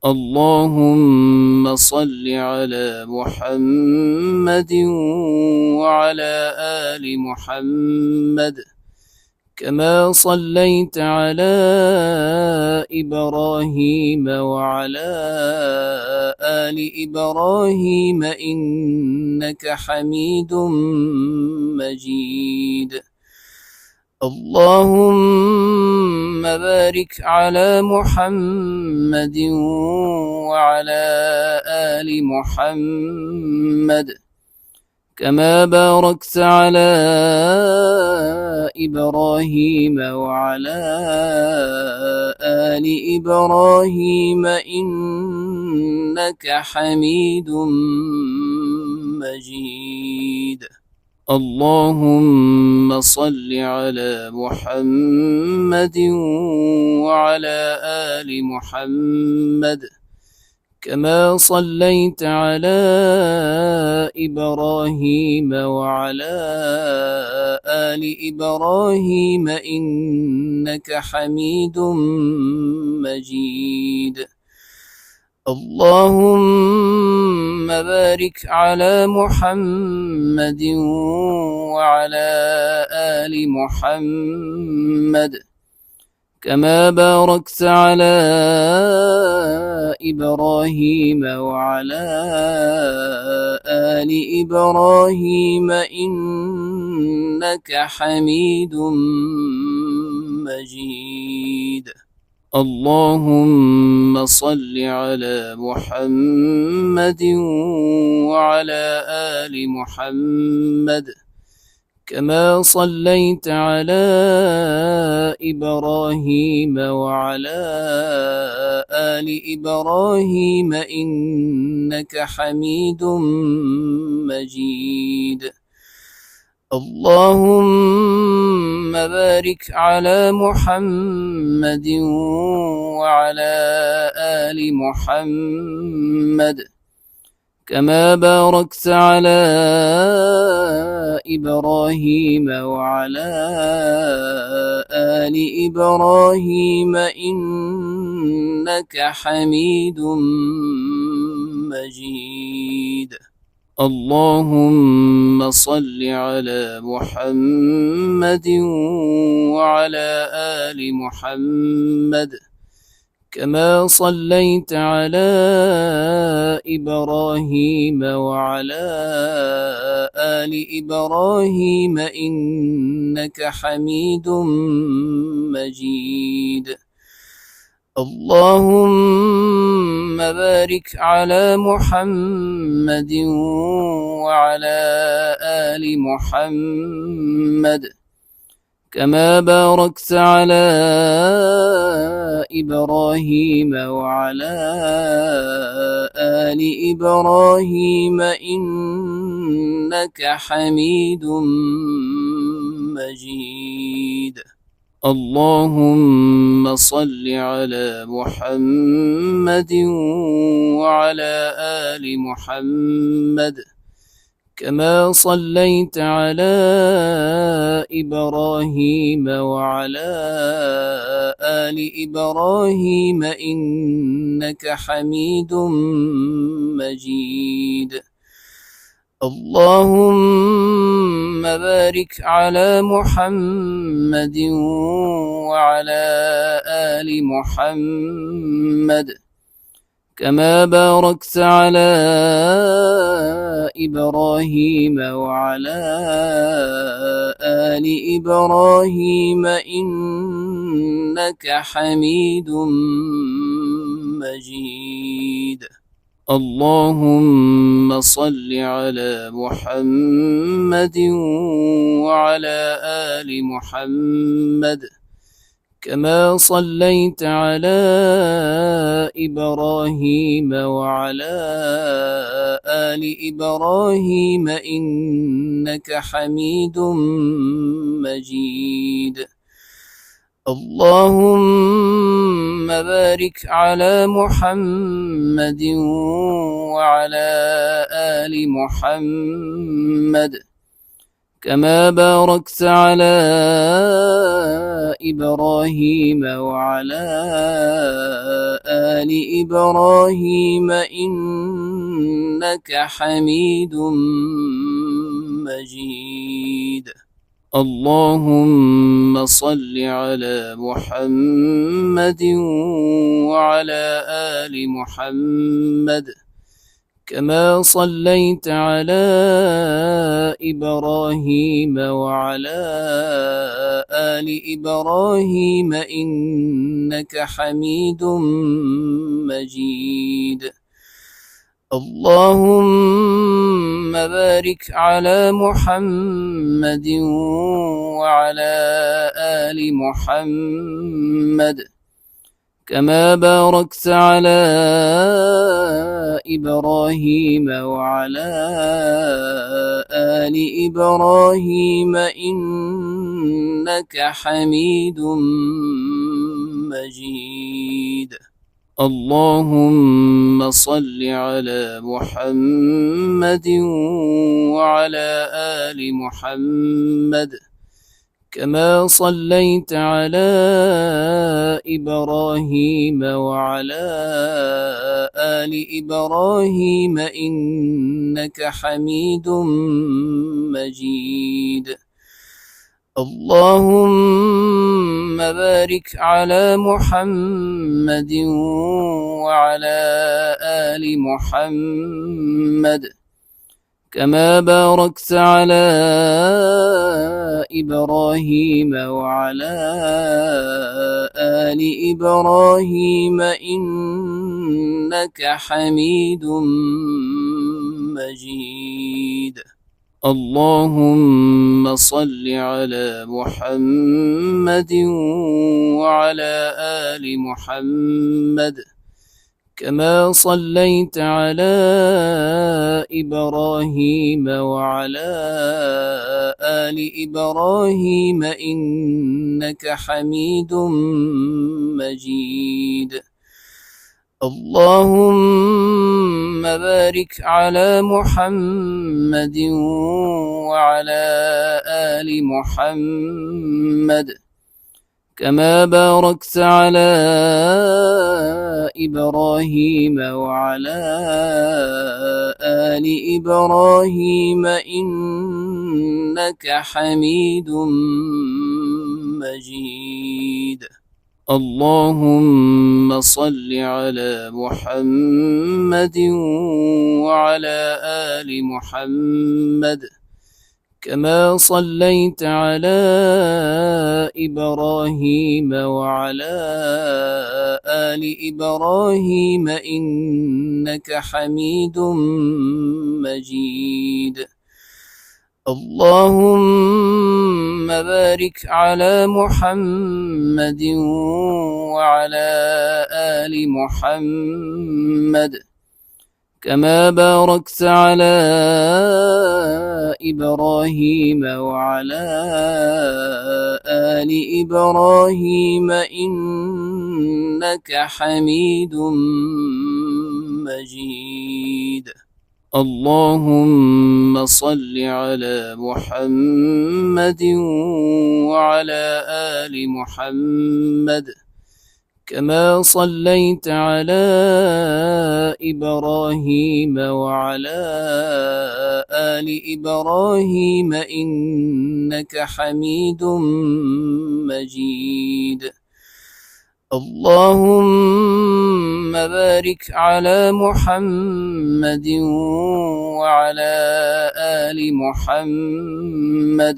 اللهم صل على محمد وعلى آل محمد كما صليت على إبراهيم وعلى آل إبراهيم إنك حميد مجيد. اللهم بارك على محمد وعلى آل محمد كما باركت على إبراهيم وعلى آل إبراهيم إنك حميد مجيد. اللهم صل على محمد وعلى آل محمد كما صليت على إبراهيم وعلى آل إبراهيم إنك حميد مجيد. اللهم بارك على محمد وعلى آل محمد كما باركت على إبراهيم وعلى آل إبراهيم إنك حميد مجيد. اللهم صل على محمد وعلى آل محمد كما صليت على إبراهيم وعلى آل إبراهيم إنك حميد مجيد. اللهم بارك على محمد وعلى آل محمد كما باركت على إبراهيم وعلى آل إبراهيم إنك حميد مجيد. اللهم صل على محمد وعلى آل محمد كما صليت على إبراهيم وعلى آل إبراهيم إنك حميد مجيد. اللهم بارك على محمد وعلى آل محمد كما باركت على إبراهيم وعلى آل إبراهيم إنك حميد مجيد. اللهم صل على محمد وعلى آل محمد كما صليت على إبراهيم وعلى آل إبراهيم إنك حميد مجيد. اللهم بارك على محمد وعلى آل محمد كما باركت على إبراهيم وعلى آل إبراهيم إنك حميد مجيد. اللهم صل على محمد وعلى آل محمد كما صليت على إبراهيم وعلى آل إبراهيم إنك حميد مجيد. اللهم بارك على محمد وعلى آل محمد كما باركت على إبراهيم وعلى آل إبراهيم إنك حميد مجيد. اللهم صل على محمد وعلى آل محمد كما صليت على إبراهيم وعلى آل إبراهيم إنك حميد مجيد. اللهم بارك على محمد وعلى آل محمد كما باركت على إبراهيم وعلى آل إبراهيم إنك حميد مجيد. اللهم صل على محمد وعلى آل محمد كما صليت على إبراهيم وعلى آل إبراهيم إنك حميد مجيد. اللهم بارك على محمد وعلى آل محمد كما باركت على إبراهيم وعلى آل إبراهيم إنك حميد مجيد. اللهم صل على محمد وعلى آل محمد كما صليت على إبراهيم وعلى آل إبراهيم إنك حميد مجيد. اللهم بارك على محمد وعلى آل محمد كما باركت على إبراهيم وعلى آل إبراهيم إنك حميد مجيد. اللهم صل على محمد وعلى آل محمد كما صليت على إبراهيم وعلى آل إبراهيم إنك حميد مجيد. اللهم بارك على محمد وعلى آل محمد كما باركت على إبراهيم وعلى آل إبراهيم إنك حميد مجيد. اللهم صل على محمد وعلى آل محمد كما صليت على إبراهيم وعلى آل إبراهيم إنك حميد مجيد. اللهم بارك على محمد وعلى آل محمد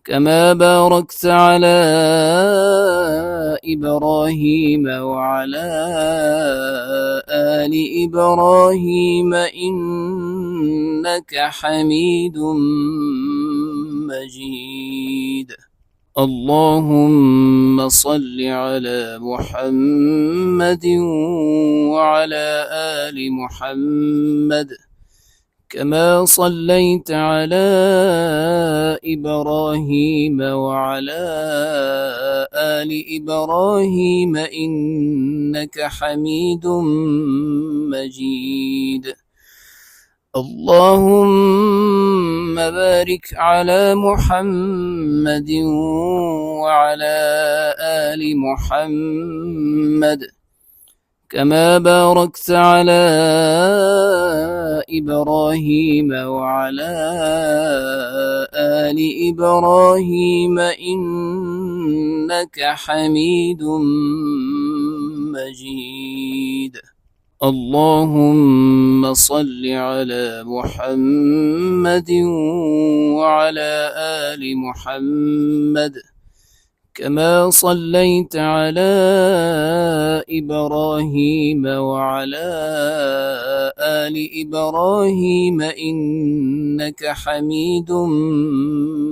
كما باركت على إبراهيم وعلى آل إبراهيم إنك حميد مجيد. اللهم صل على محمد وعلى آل محمد كما صليت على إبراهيم وعلى آل إبراهيم إنك حميد مجيد. اللهم بارك على محمد وعلى آل محمد كما باركت على إبراهيم وعلى آل إبراهيم إنك حميد مجيد. اللهم صل على محمد وعلى آل محمد كما صليت على إبراهيم وعلى آل إبراهيم إنك حميد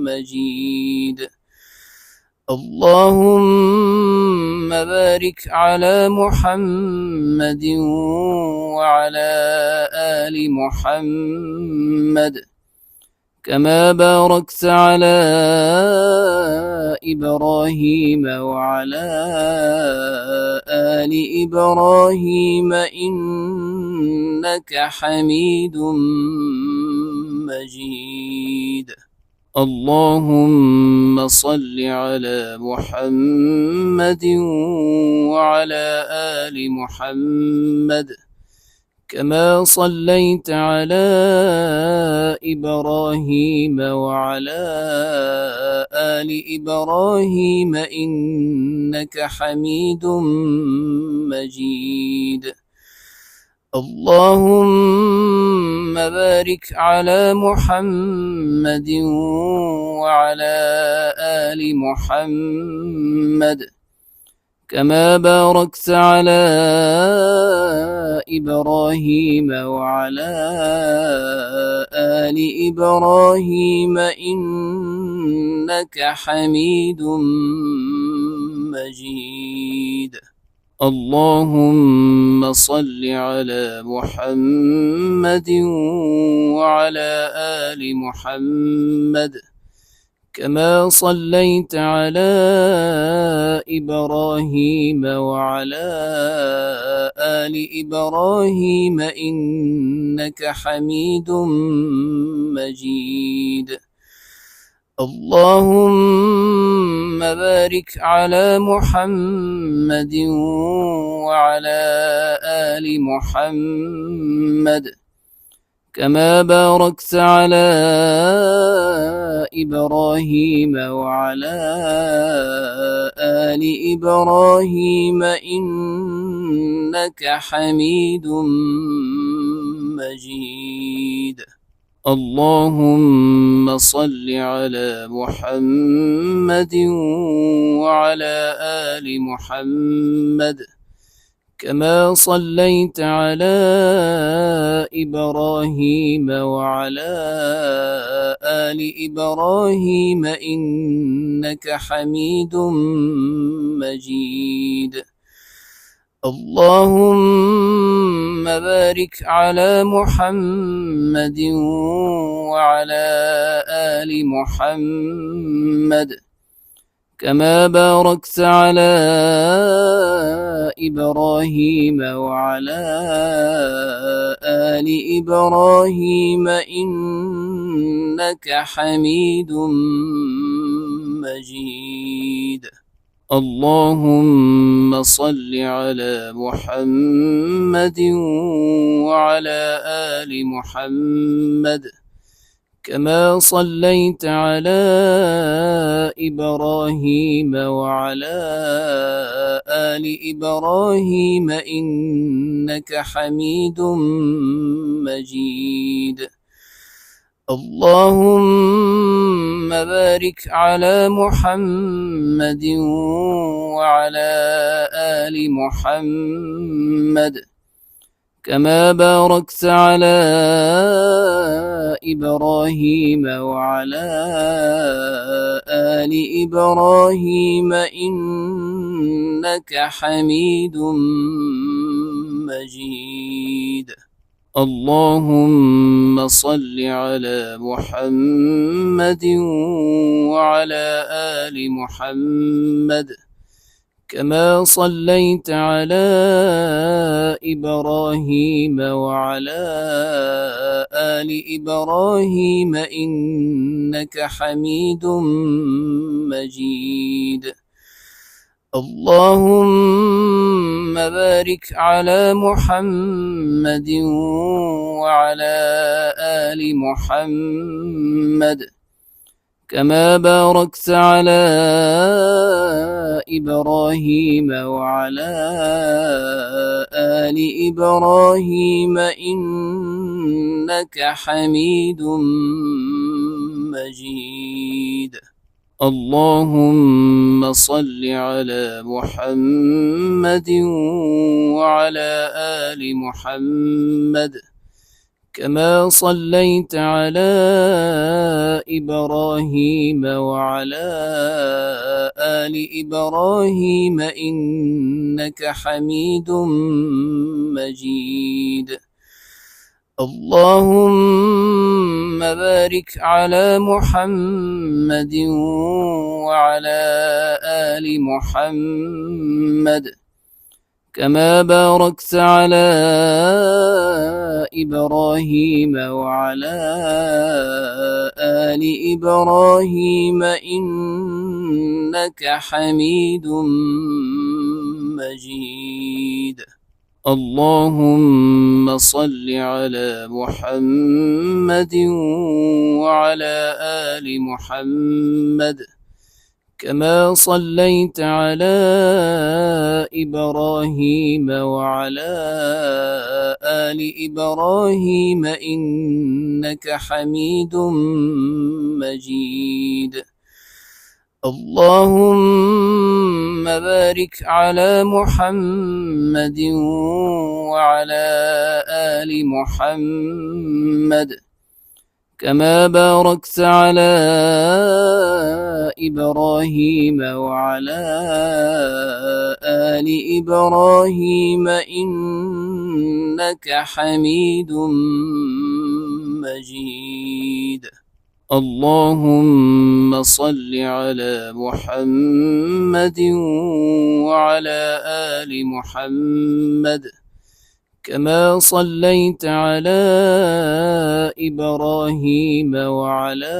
مجيد. اللهم بارك على محمد وعلى آل محمد كما باركت على إبراهيم وعلى آل إبراهيم إنك حميد مجيد. اللهم صل على محمد وعلى آل محمد كما صليت على إبراهيم وعلى آل إبراهيم إنك حميد مجيد. اللهم بارك على محمد وعلى آل محمد كما باركت على إبراهيم وعلى آل إبراهيم إنك حميد مجيد. اللهم صل على محمد وعلى آل محمد كما صليت على إبراهيم وعلى آل إبراهيم إنك حميد مجيد. اللهم بارك على محمد وعلى آل محمد كما باركت على إبراهيم وعلى آل إبراهيم إنك حميد مجيد. اللهم صل على محمد وعلى آل محمد كما صليت على إبراهيم وعلى آل إبراهيم إنك حميد مجيد. اللهم بارك على محمد وعلى آل محمد كما باركت على إبراهيم وعلى آل إبراهيم إنك حميد مجيد. اللهم صل على محمد وعلى آل محمد كما صليت على إبراهيم وعلى آل إبراهيم إنك حميد مجيد. اللهم بارك على محمد وعلى آل محمد كما باركت على إبراهيم وعلى آل إبراهيم إنك حميد مجيد. اللهم صل على محمد وعلى آل محمد كما صليت على إبراهيم وعلى آل إبراهيم إنك حميد مجيد. اللهم بارك على محمد وعلى آل محمد كما باركت على إبراهيم وعلى آل إبراهيم إنك حميد مجيد. اللهم صل على محمد وعلى آل محمد كما صليت على إبراهيم وعلى آل إبراهيم إنك حميد مجيد. اللهم بارك على محمد وعلى آل محمد كما باركت على إبراهيم وعلى آل إبراهيم إنك حميد مجيد. اللهم صل على محمد وعلى آل محمد كما صليت على إبراهيم وعلى آل إبراهيم إنك حميد مجيد. اللهم بارك على محمد وعلى آل محمد كما باركت على إبراهيم وعلى آل إبراهيم إنك حميد مجيد. اللهم صل على محمد وعلى آل محمد كما صليت على إبراهيم وعلى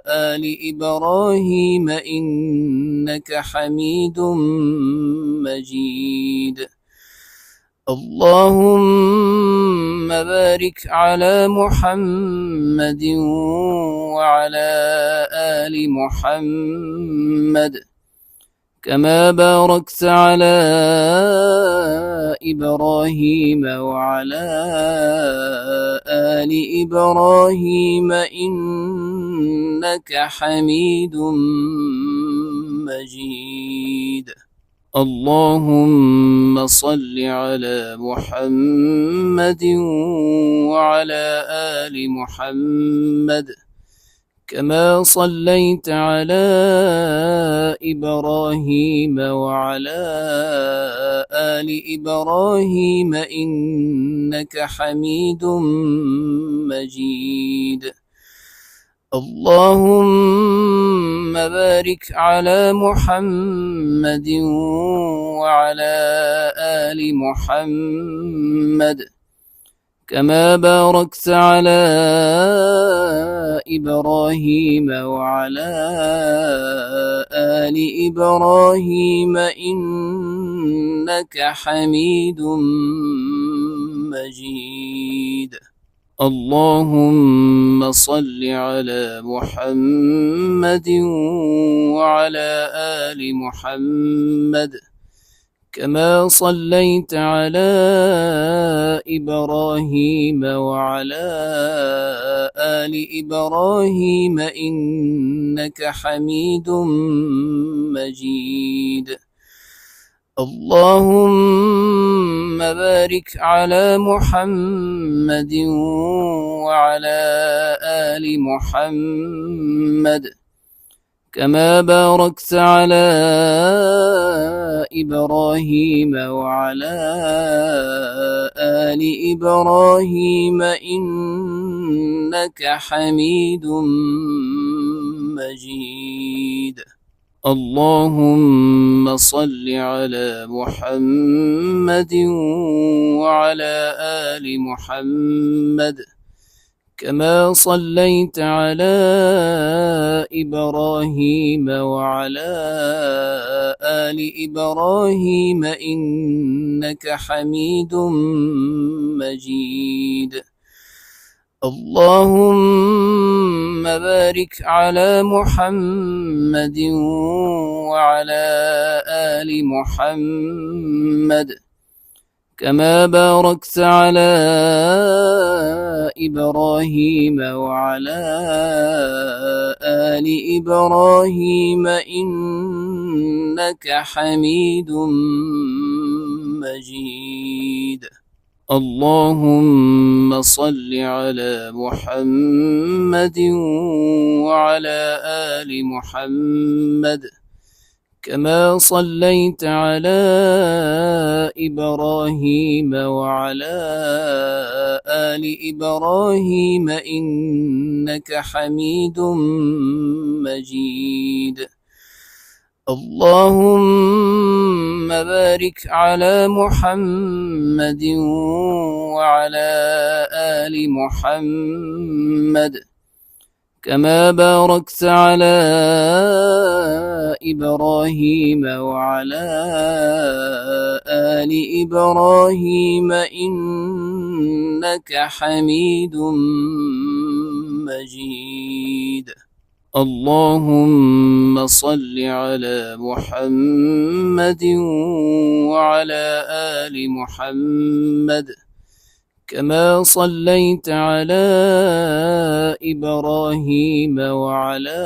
آل إبراهيم إنك حميد مجيد. اللهم بارك على محمد وعلى آل محمد كما باركت على إبراهيم وعلى آل إبراهيم إنك حميد مجيد. اللهم صل على محمد وعلى آل محمد كما صليت على إبراهيم وعلى آل إبراهيم إنك حميد مجيد. اللهم بارك على محمد وعلى آل محمد كما باركت على إبراهيم وعلى آل إبراهيم إنك حميد مجيد. اللهم صل على محمد وعلى آل محمد كما صليت على إبراهيم وعلى آل إبراهيم إنك حميد مجيد. اللهم بارك على محمد وعلى آل محمد كما باركت على إبراهيم وعلى آل إبراهيم إنك حميد مجيد. اللهم صل على محمد وعلى آل محمد كما صليت على إبراهيم وعلى آل إبراهيم إنك حميد مجيد. اللهم بارك على محمد وعلى آل محمد كما باركت على إبراهيم وعلى آل إبراهيم إنك حميد مجيد. اللهم صل على محمد وعلى آل محمد كما صليت على إبراهيم وعلى آل إبراهيم إنك حميد مجيد. اللهم بارك على محمد وعلى آل محمد كما باركت على إبراهيم وعلى آل إبراهيم إنك حميد مجيد. اللهم صل على محمد وعلى آل محمد كما صليت على إبراهيم وعلى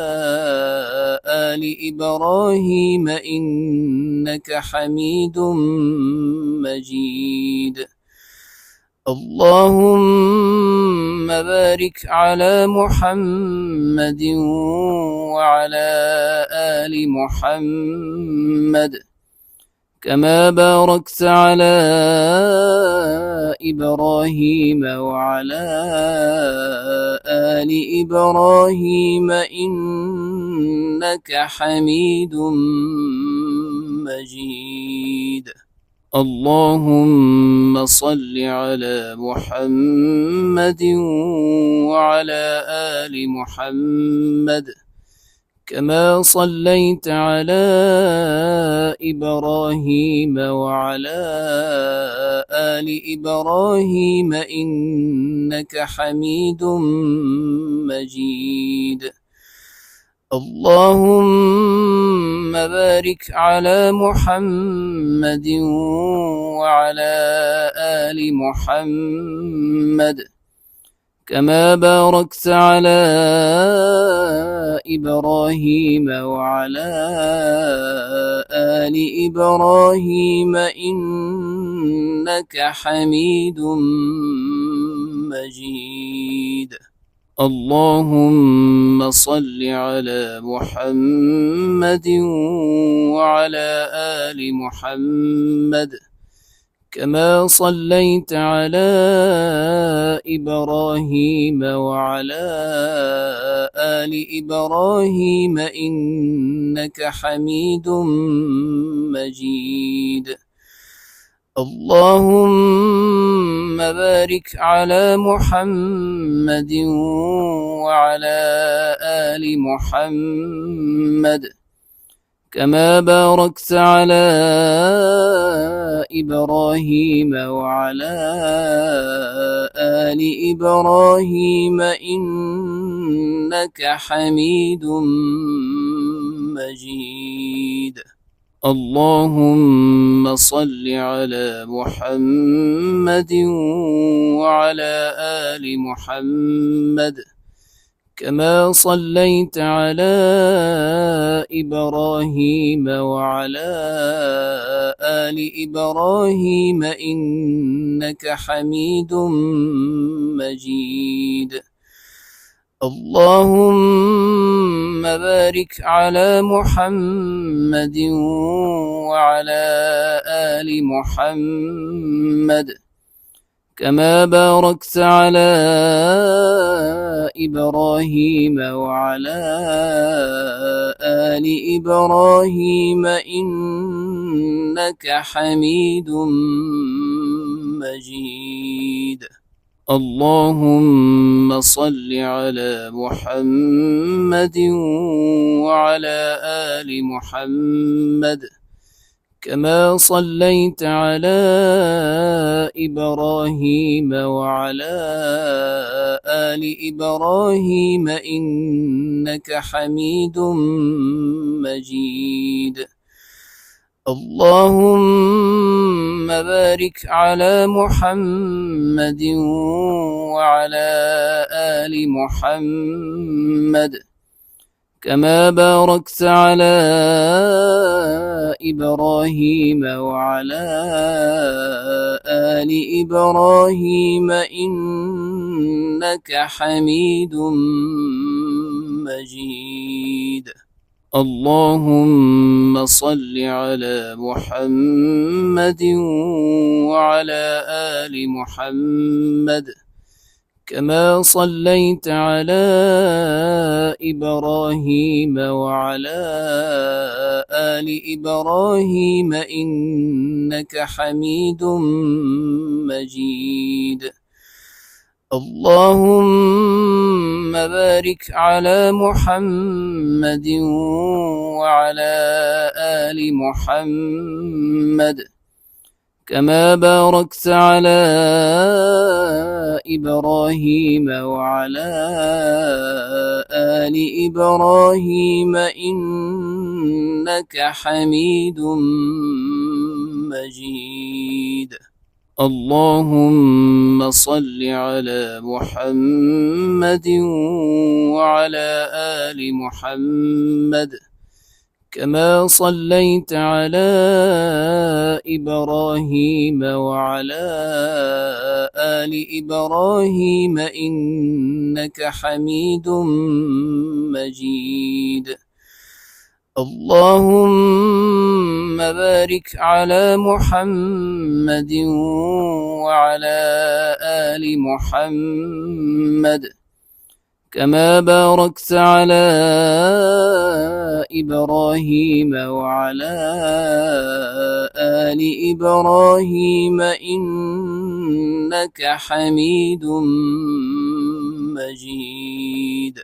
آل إبراهيم إنك حميد مجيد. اللهم بارك على محمد وعلى آل محمد كما باركت على إبراهيم وعلى آل إبراهيم إنك حميد مجيد. اللهم صل على محمد وعلى آل محمد كما صليت على إبراهيم وعلى آل إبراهيم إنك حميد مجيد. اللهم بارك على محمد وعلى آل محمد كما باركت على إبراهيم وعلى آل إبراهيم إنك حميد مجيد. اللهم صل على محمد وعلى آل محمد كما صليت على إبراهيم وعلى آل إبراهيم إنك حميد مجيد. اللهم بارك على محمد وعلى آل محمد كما باركت على إبراهيم وعلى آل إبراهيم إنك حميد مجيد. اللهم صل على محمد وعلى آل محمد كما صليت على إبراهيم وعلى آل إبراهيم إنك حميد مجيد. اللهم بارك على محمد وعلى آل محمد كما باركت على إبراهيم وعلى آل إبراهيم إنك حميد مجيد. اللهم صل على محمد وعلى آل محمد كما صليت على إبراهيم وعلى آل إبراهيم إنك حميد مجيد. اللهم بارك على محمد وعلى آل محمد كما باركت على إبراهيم وعلى آل إبراهيم إنك حميد مجيد. اللهم صل على محمد وعلى آل محمد كما صليت على إبراهيم وعلى آل إبراهيم إنك حميد مجيد. اللهم بارك على محمد وعلى آل محمد كما باركت على إبراهيم وعلى آل إبراهيم إنك حميد مجيد. اللهم صل على محمد وعلى آل محمد كما صليت على إبراهيم وعلى آل إبراهيم إنك حميد مجيد. اللهم بارك على محمد وعلى آل محمد كما باركت على إبراهيم وعلى آل إبراهيم إنك حميد مجيد.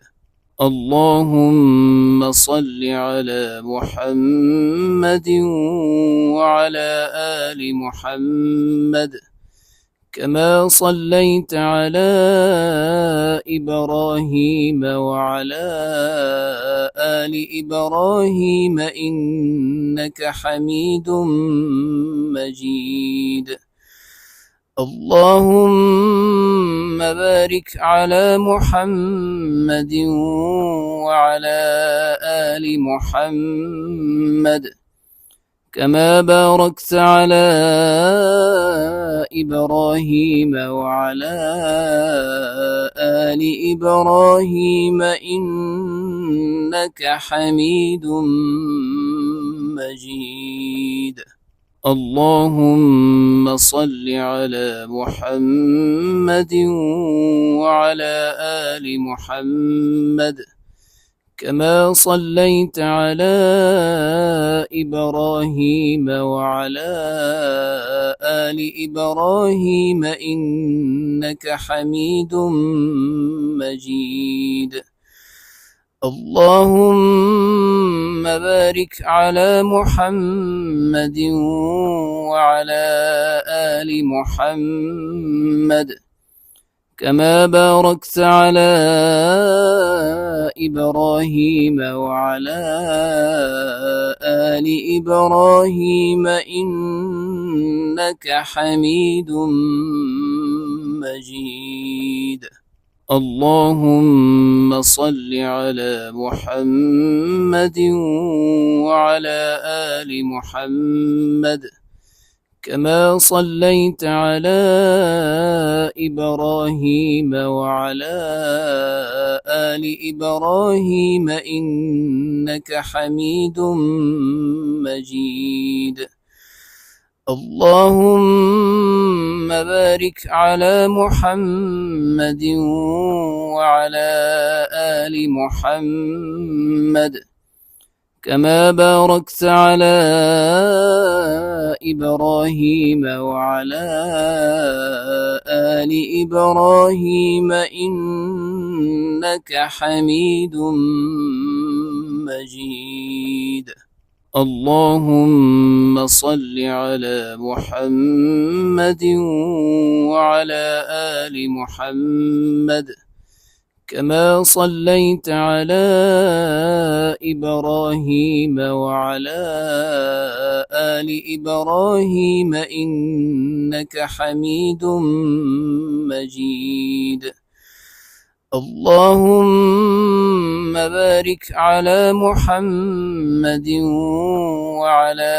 اللهم صل على محمد وعلى آل محمد كما صليت على إبراهيم وعلى آل إبراهيم إنك حميد مجيد. اللهم بارك على محمد وعلى آل محمد كما باركت على إبراهيم وعلى آل إبراهيم إنك حميد مجيد. اللهم صل على محمد وعلى آل محمد كما صليت على إبراهيم وعلى آل إبراهيم إنك حميد مجيد. اللهم بارك على محمد وعلى آل محمد كما باركت على إبراهيم وعلى آل إبراهيم إنك حميد مجيد. اللهم صل على محمد وعلى آل محمد كما صليت على إبراهيم وعلى آل إبراهيم إنك حميد مجيد. اللهم بارك على محمد وعلى آل محمد كما باركت على إبراهيم وعلى آل إبراهيم إنك حميد مجيد. اللهم صل على محمد وعلى آل محمد كما صليت على إبراهيم وعلى آل إبراهيم إنك حميد مجيد. اللهم بارك على محمد وعلى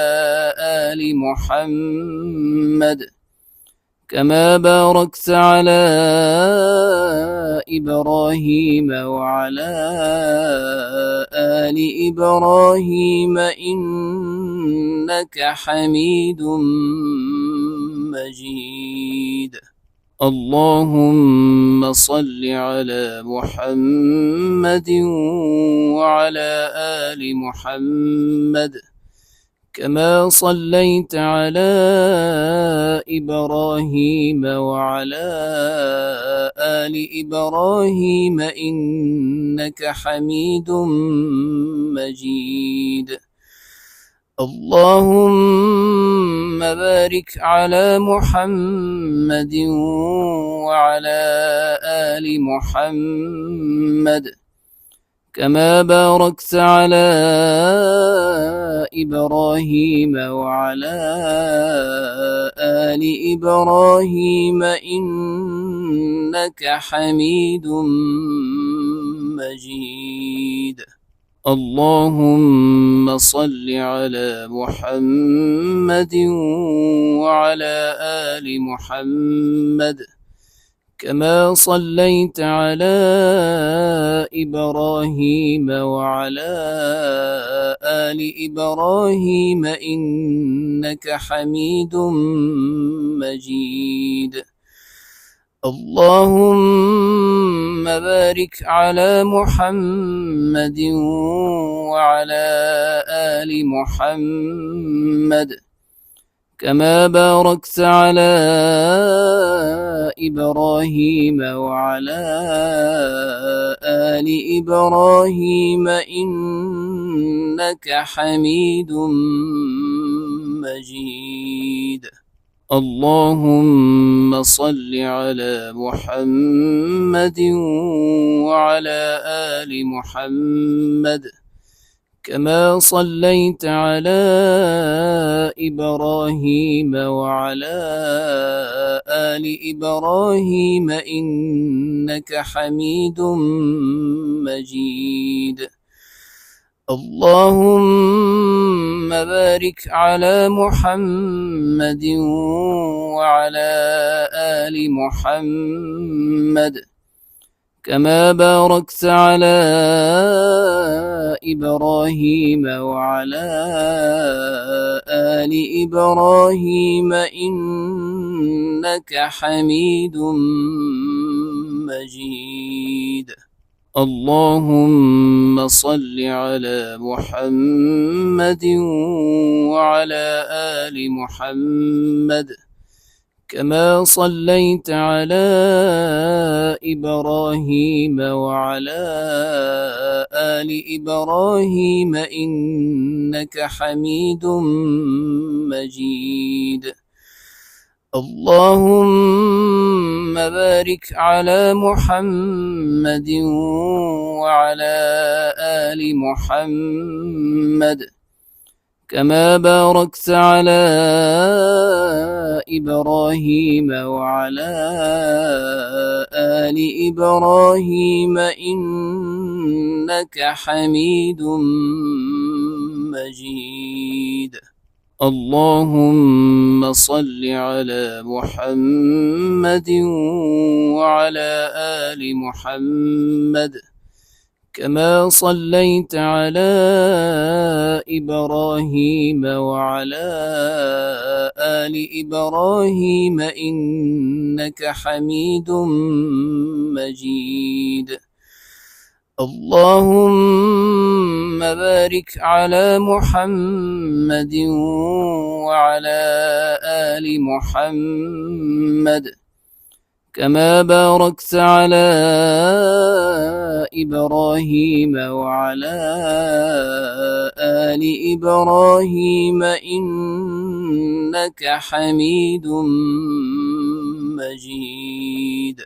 آل محمد كما باركت على إبراهيم وعلى آل إبراهيم إنك حميد مجيد. اللهم صل على محمد وعلى آل محمد كما صليت على إبراهيم وعلى آل إبراهيم إنك حميد مجيد. اللهم بارك على محمد وعلى آل محمد كما باركت على إبراهيم وعلى آل إبراهيم إنك حميد مجيد. اللهم صل على محمد وعلى آل محمد كما صليت على إبراهيم وعلى آل إبراهيم إنك حميد مجيد. اللهم بارك على محمد وعلى آل محمد كما باركت على إبراهيم وعلى آل إبراهيم إنك حميد مجيد. اللهم صل على محمد وعلى آل محمد كما صليت على إبراهيم وعلى آل إبراهيم إنك حميد مجيد. اللهم بارك على محمد وعلى آل محمد كما باركت على إبراهيم وعلى آل إبراهيم إنك حميد مجيد. اللهم صل على محمد وعلى آل محمد كما صليت على إبراهيم وعلى آل إبراهيم إنك حميد مجيد. اللهم بارك على محمد وعلى آل محمد كما باركت على إبراهيم وعلى آل إبراهيم إنك حميد مجيد. اللهم صل على محمد وعلى آل محمد كما صليت على إبراهيم وعلى آل إبراهيم إنك حميد مجيد. اللهم بارك على محمد وعلى آل محمد كما باركت على إبراهيم وعلى آل إبراهيم إنك حميد مجيد.